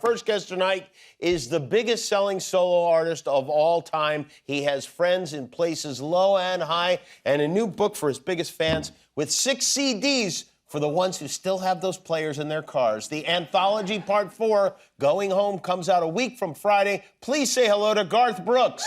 First guest tonight is the biggest selling solo artist of all time. He has friends in places low and high, and a new book for his biggest fans with 6 CDs for the ones who still have those players in their cars. The Anthology Part 4, Going Home, comes out a week from Friday. Please say hello to Garth Brooks.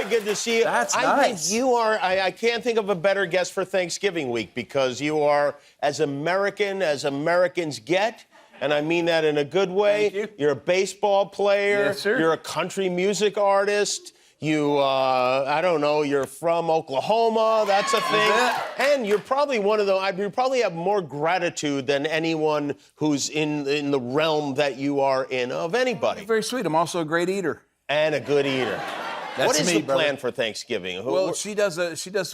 Good to see you. That's I nice. think you are, I can't think of a better guest for Thanksgiving week because you are as American as Americans get, and I mean that in a good way. Thank you. You're a baseball player. Yes, sir. You're a country music artist. You, I don't know, you're from Oklahoma, that's a thing. And you're probably one of the, you probably have more gratitude than anyone who's in the realm that you are in of anybody. Very sweet. I'm also a great eater. And a good eater. What is the brother. plan for Thanksgiving? Well, she does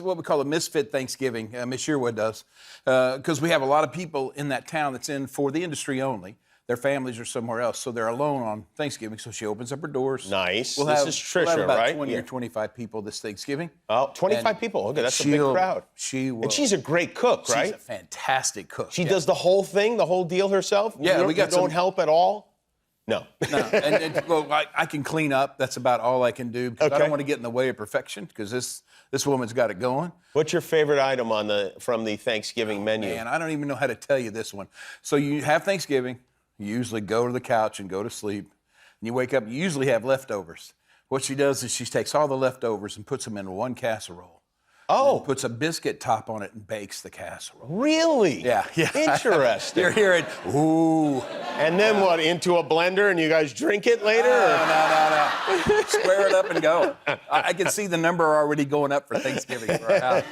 what we call a misfit Thanksgiving. Miss Yearwood does, because we have a lot of people in that town that's in for the industry only. Their families are somewhere else, so they're alone on Thanksgiving. So she opens up her doors. Nice. We'll This have, is Trisha, we'll have about right? 20 or 25 people this Thanksgiving. Oh, 25 people. Okay, that's a big crowd. She will. And she's a great cook, right? She's a fantastic cook. She does the whole thing, the whole deal herself? Yeah, we got don't help at all? No. No, and well, I can clean up. That's about all I can do because I don't want to get in the way of perfection because this woman's got it going. What's your favorite item from the Thanksgiving menu? Man, I don't even know how to tell you this one. So you have Thanksgiving, you usually go to the couch and go to sleep, and you wake up, you usually have leftovers. What she does is she takes all the leftovers and puts them in one casserole. Oh. Puts a biscuit top on it and bakes the casserole. Really? Yeah. Interesting. You're hearing, ooh. And then what, into a blender and you guys drink it later? No. Square it up and go. I can see the number already going up for Thanksgiving for our house.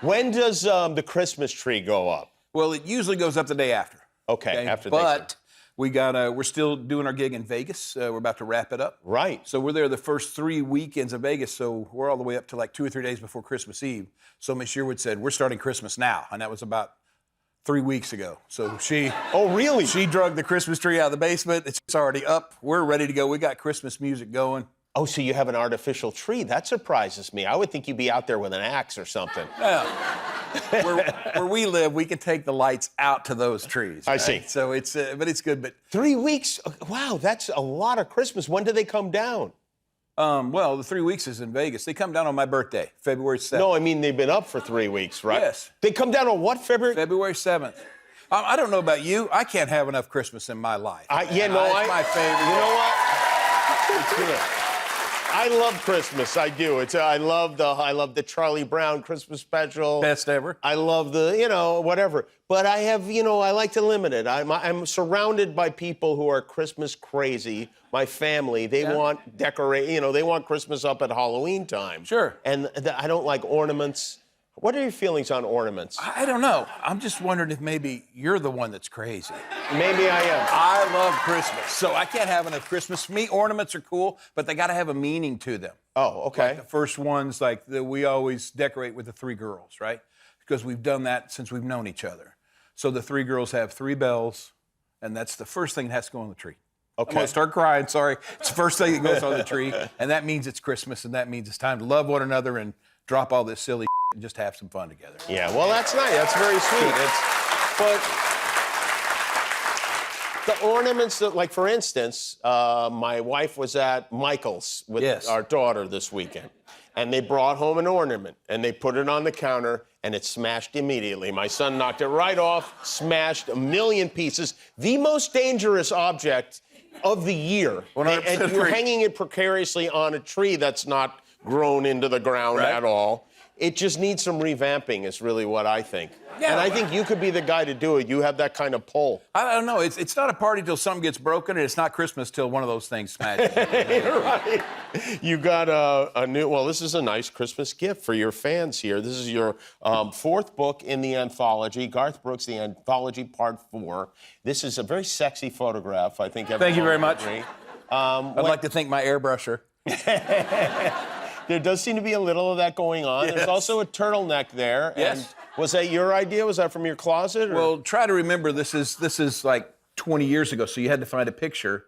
When does the Christmas tree go up? Well, it usually goes up the day after. Okay, after But we're still doing our gig in Vegas. We're about to wrap it up. Right. So we're there the first 3 weekends of Vegas, so we're all the way up to like 2 or 3 days before Christmas Eve. So Miss Yearwood said, we're starting Christmas now, and that was about 3 weeks ago. So she... Oh, really? She drug the Christmas tree out of the basement. It's already up. We're ready to go. We got Christmas music going. Oh, so you have an artificial tree. That surprises me. I would think you'd be out there with an axe or something. Yeah. Where we live, we can take the lights out to those trees. I right? see. So it's, but it's good. But 3 weeks? Wow, that's a lot of Christmas. When do they come down? well, the 3 weeks is in Vegas. They come down on my birthday, February 7th. No, I mean they've been up for 3 weeks, right? Yes. They come down on what, February? February 7th. I don't know about you. I can't have enough Christmas in my life. It's my favorite. You know what? It's good. I love Christmas. I do. I love the Charlie Brown Christmas special. Best ever. I love the, whatever. But I have, I like to limit it. I'm surrounded by people who are Christmas crazy. My family, they want they want Christmas up at Halloween time. Sure. And I don't like ornaments. What are your feelings on ornaments? I don't know. I'm just wondering if maybe you're the one that's crazy. Maybe I am. I love Christmas, so I can't have enough Christmas. For me, ornaments are cool, but they got to have a meaning to them. Oh, okay. Like the first ones, we always decorate with the 3 girls, right? Because we've done that since we've known each other. So the 3 girls have 3 bells, and that's the first thing that has to go on the tree. Okay. I'm gonna start crying, sorry. It's the first thing that goes on the tree, and that means it's Christmas, and that means it's time to love one another and drop all this silly and just have some fun together. Yeah, well, that's nice. That's very sweet. But the ornaments that, like, for instance, my wife was at Michael's with our daughter this weekend, and they brought home an ornament, and they put it on the counter, and it smashed immediately. My son knocked it right off, smashed a million pieces. The most dangerous object of the year. And you're hanging it precariously on a tree that's not grown into the ground at all. It just needs some revamping is really what I think. Yeah. And I think you could be the guy to do it. You have that kind of pull. I don't know. It's not a party till something gets broken, and it's not Christmas till one of those things smashes. You're right. You got a new, well, this is a nice Christmas gift for your fans here. This is your fourth book in the anthology, Garth Brooks, The Anthology Part 4. This is a very sexy photograph, I think. Thank you very much. I'd like to thank my airbrusher. There does seem to be a little of that going on. Yes. There's also a turtleneck there. Yes. And was that your idea? Was that from your closet? Or? Well, try to remember this is like 20 years ago, so you had to find a picture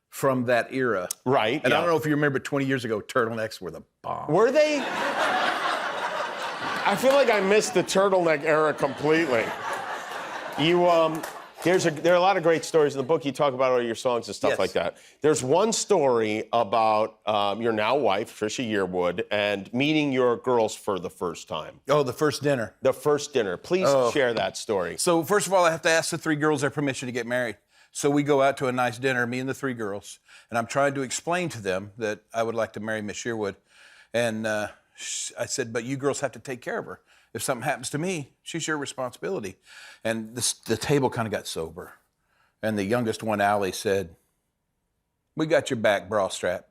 from that era. Right. And I don't know if you remember 20 years ago, turtlenecks were the bomb. Were they? I feel like I missed the turtleneck era completely. There are a lot of great stories in the book. You talk about all your songs and stuff like that. There's one story about your now wife, Trisha Yearwood, and meeting your girls for the first time. Oh, the first dinner. The first dinner. Please share that story. So first of all, I have to ask the three girls their permission to get married. So we go out to a nice dinner, me and the three girls, and I'm trying to explain to them that I would like to marry Miss Yearwood. And I said, but you girls have to take care of her. If something happens to me, she's your responsibility. And the table kind of got sober. And the youngest one, Allie, said, we got your back, bra strap.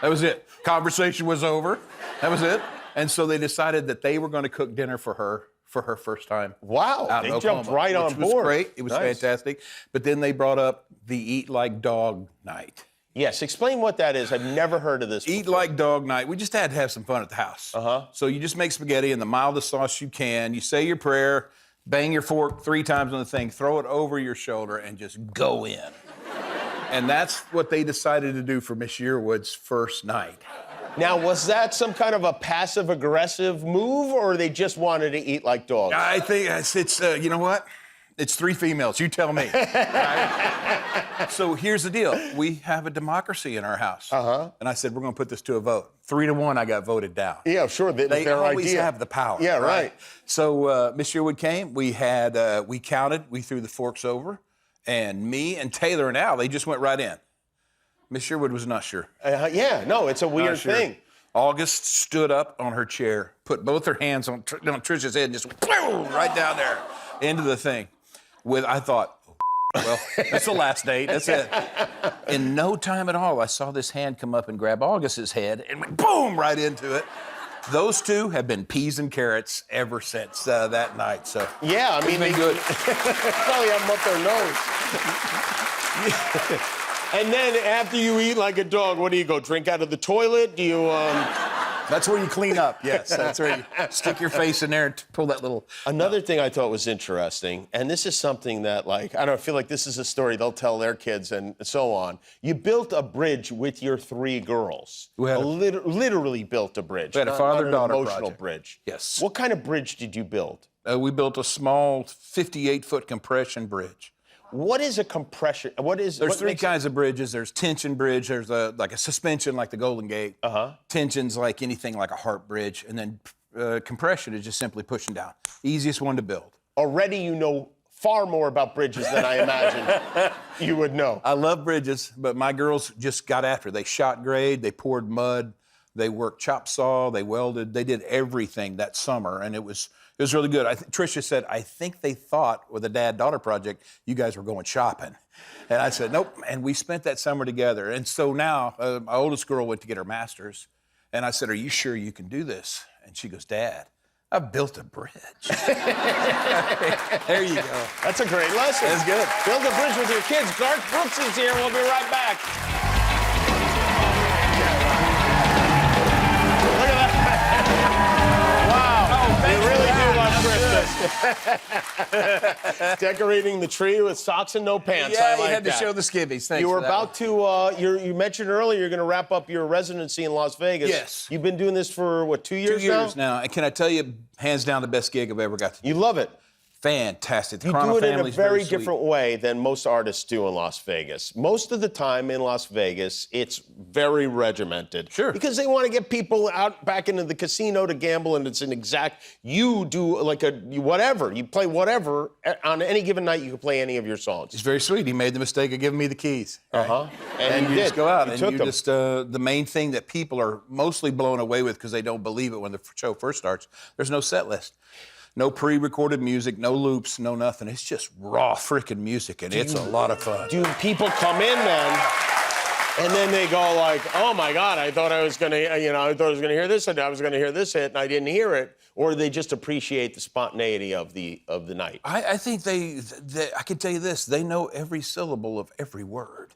That was it. Conversation was over. That was it. And so they decided that they were going to cook dinner for her first time. Wow, out in they Oklahoma, jumped right on which board. was great. It was Nice. fantastic. But then they brought up the eat like dog night. Yes, explain what that is. I've never heard of this Eat before. like dog night. We just had to have some fun at the house. So you just make spaghetti in the mildest sauce you can. You say your prayer, bang your fork 3 times on the thing, throw it over your shoulder, and just go in. And that's what they decided to do for Miss Yearwood's first night. Now, was that some kind of a passive-aggressive move, or they just wanted to eat like dogs? I think it's you know what? It's 3 females. You tell me. Right? So here's the deal. We have a democracy in our house. And I said, we're going to put this to a vote. 3-1, I got voted down. Yeah, sure. They their always idea. have the power. Yeah, right. So Miss Yearwood came. We had we counted. We threw the forks over, and me and Taylor and Al, they just went right in. Miss Yearwood was not sure. Yeah, no, it's a weird thing. August stood up on her chair, put both her hands on Trisha's head, and just boom, right down there into the thing. I thought, well, that's the last date. That's it. In no time at all, I saw this hand come up and grab August's head and went boom right into it. Those two have been peas and carrots ever since that night. So yeah, I mean, it's been good. Probably have them up their nose. And then after you eat like a dog, what do you go? Drink out of the toilet? Do you? That's where you clean up. Yes, that's where you stick your face in there and pull that little. Another thing I thought was interesting, and this is something that, like, I don't feel like this is a story they'll tell their kids and so on. You built a bridge with your 3 girls. We had literally built a bridge. We had a father-daughter emotional project. bridge. Yes. What kind of bridge did you build? We built a small 58-foot compression bridge. What is a compression? There's 3 kinds of bridges. There's tension bridge. There's like a suspension like the Golden Gate. Tension's like anything like a Hart bridge. And then compression is just simply pushing down. Easiest one to build. Already you know far more about bridges than I imagined you would know. I love bridges, but my girls just got after it. They shot grade, they poured mud, they worked chop saw, they welded, they did everything that summer, and it was really good. Trisha said, I think they thought with the dad-daughter project, you guys were going shopping. And I said, nope. And we spent that summer together. And so now, my oldest girl went to get her master's. And I said, are you sure you can do this? And she goes, Dad, I built a bridge. There you go. That's a great lesson. That's good. Build a bridge with your kids. Garth Brooks is here. We'll be right back. Look at that. Wow. We really do love Christmas. Decorating the tree with socks and no pants. Yeah, I you like had to that. show the skivvies. Thanks You were for that about to, you mentioned earlier you're going to wrap up your residency in Las Vegas. Yes. You've been doing this for, what, 2 years now? 2 years now. And can I tell you, hands down, the best gig I've ever got to do. You love it. Fantastic. The You Crono do it in a family's very sweet. different way than most artists do in Las Vegas. Most of the time in Las Vegas, it's very regimented. Sure. Because they want to get people out back into the casino to gamble, and it's an exact, you do like whatever. You play whatever. On any given night, you can play any of your songs. It's very sweet. He made the mistake of giving me the keys. Right? Uh-huh. And you did. just go out You and took you them. just, the main thing that people are mostly blown away with because they don't believe it when the show first starts, there's no set list. No pre-recorded music, no loops, no nothing. It's just raw freaking music, and it's a lot of fun. Do people come in then, and then they go like, "Oh my God, I thought I was gonna, I thought I was gonna hear this, and I was gonna hear this hit, and I didn't hear it," or they just appreciate the spontaneity of the night? I think they, I can tell you this, they know every syllable of every word,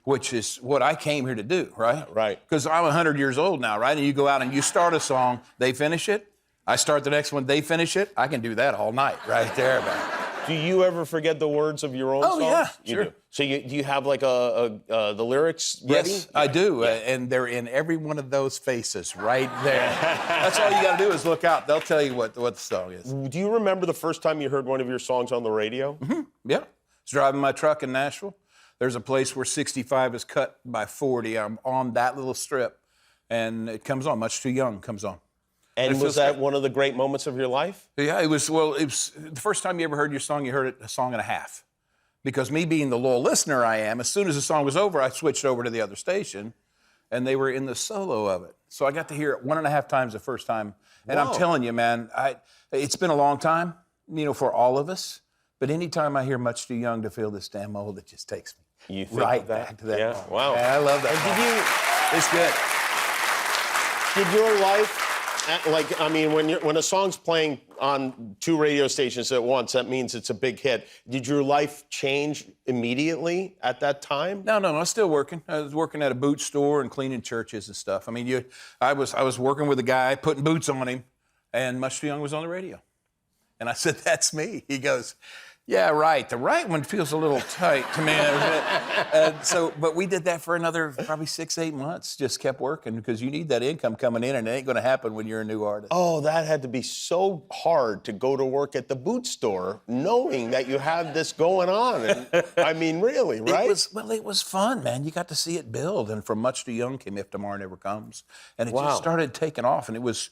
which is what I came here to do, right? Right. Because I'm 100 years old now, right? And you go out and you start a song, they finish it, I start the next one, they finish it. I can do that all night right there, man. Do you ever forget the words of your own songs? Yeah, You sure. do. So do you have like the lyrics ready? Yes, I do, and they're in every one of those faces right there. That's all you got to do is look out. They'll tell you what the song is. Do you remember the first time you heard one of your songs on the radio? Mm-hmm. Yeah. I was driving my truck in Nashville. There's a place where 65 is cut by 40. I'm on that little strip, and it comes on. Much Too Young comes on. And was that one of the great moments of your life? Yeah, it was the first time you ever heard your song, you heard it a song and a half. Because me being the loyal listener I am, as soon as the song was over, I switched over to the other station, and they were in the solo of it. So I got to hear it 1.5 times the first time. And Whoa. I'm telling you, man, it's been a long time, for all of us. But anytime I hear Much Too Young to Feel This Damn Old, it just takes me You think right of that? back to that Yeah, moment. wow. Yeah, I love that. And It's good. did your life, when a song's playing on 2 radio stations at once, that means it's a big hit. Did your life change immediately at that time? No, I'm still working. I was working at a boot store and cleaning churches and stuff. I was working with a guy, putting boots on him, and Much Too Young was on the radio. And I said, "That's me." He goes, "Yeah, right. The right one feels a little tight to me." But we did that for another probably 6-8 months. Just kept working because you need that income coming in, and it ain't going to happen when you're a new artist. Oh, that had to be so hard to go to work at the boot store knowing that you had this going on. And, really, right? It was fun, man. You got to see it build. And from Much Too Young came If Tomorrow Never Comes. And it Wow. just started taking off, and it was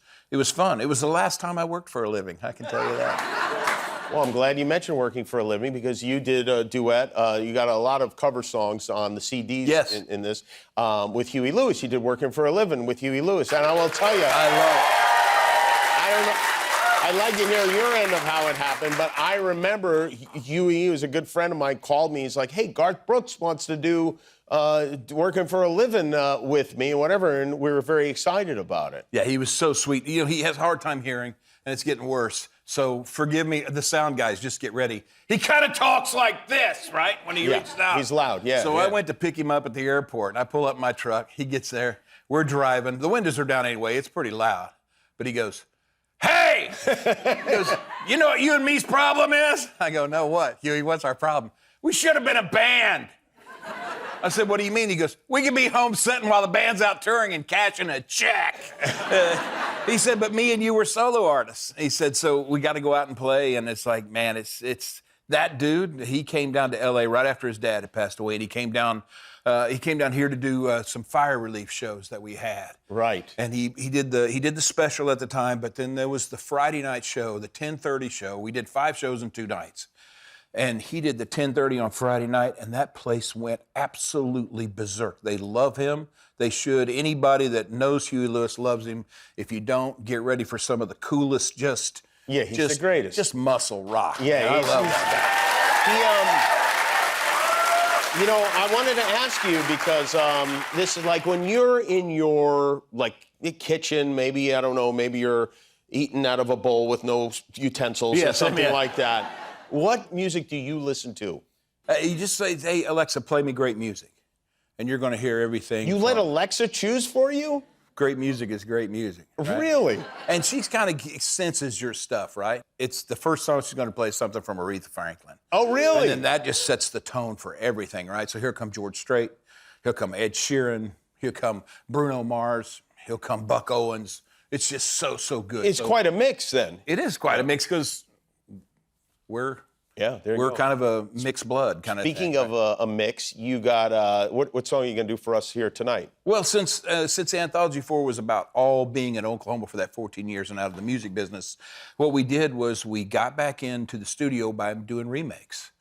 fun. It was the last time I worked for a living, I can tell you that. Well, I'm glad you mentioned working for a living because you did a duet. You got a lot of cover songs on the CDs Yes. in this with Huey Lewis. You did Working for a Living with Huey Lewis. And I will tell you, I don't know. I'd like to hear your end of how it happened, but I remember Huey, who's a good friend of mine, called me. He's like, "Hey, Garth Brooks wants to do Working for a Living with me," or whatever, and we were very excited about it. Yeah, he was so sweet. He has a hard time hearing, and it's getting worse. So forgive me, the sound guys, just get ready. He kind of talks like this, right, when he reaches out. He's loud, yeah. So I went to pick him up at the airport, and I pull up in my truck. He gets there. We're driving. The windows are down anyway. It's pretty loud. But he goes, "Hey!" He goes, "You know what you and me's problem is?" I go, "No, what? Huey, what's our problem?" "We should have been a band." I said, "What do you mean?" He goes, "We could be home sitting while the band's out touring and cashing a check." He said, "But me and you were solo artists." He said, "So we got to go out and play." And it's like, man, it's that dude. He came down to L.A. right after his dad had passed away, and he came down here to do some fire relief shows that we had. Right. And he did the special at the time, but then there was the Friday night show, the 10:30 show. We did 5 shows in 2 nights. And he did the 10:30 on Friday night, and that place went absolutely berserk. They love him. They should. Anybody that knows Huey Lewis loves him. If you don't, get ready for some of the coolest, he's the greatest. Just muscle rock. Yeah, I love that I wanted to ask you because this is like when you're in your kitchen, maybe, I don't know, maybe you're eating out of a bowl with no utensils or something like that. What music do you listen to? You just say, "Hey, Alexa, play me great music." And you're going to hear everything. You let Alexa choose for you? Great music is great music. Right? Really? And she's kind of senses your stuff, right? It's the first song she's going to play something from Aretha Franklin. Oh, really? And then that just sets the tone for everything, right? So here come George Strait. He'll come Ed Sheeran. He'll come Bruno Mars. He'll come Buck Owens. It's just so good. It's quite a mix then. It is quite a mix because we're Yeah, there you we're go. kind of a mixed blood kind of thing. Speaking of a mix, you got what song are you gonna do for us here tonight? Well, since Anthology 4 was about all being in Oklahoma for that 14 years and out of the music business, what we did was we got back into the studio by doing remakes,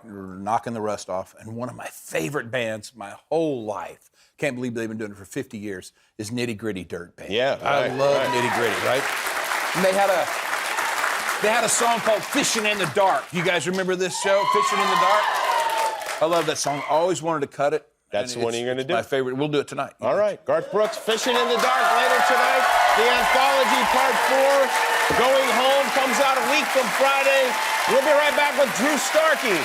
knocking the rust off. And one of my favorite bands my whole life, can't believe they've been doing it for 50 years, is Nitty Gritty Dirt Band. Yeah, I love Nitty Gritty, right? And they had a song called Fishing in the Dark. You guys remember this show, Fishing in the Dark? I love that song. Always wanted to cut it. That's the one you're going to do. My favorite. We'll do it tonight. All right. Garth Brooks, Fishing in the Dark later tonight. The Anthology Part 4, Going Home, comes out a week from Friday. We'll be right back with Drew Starkey.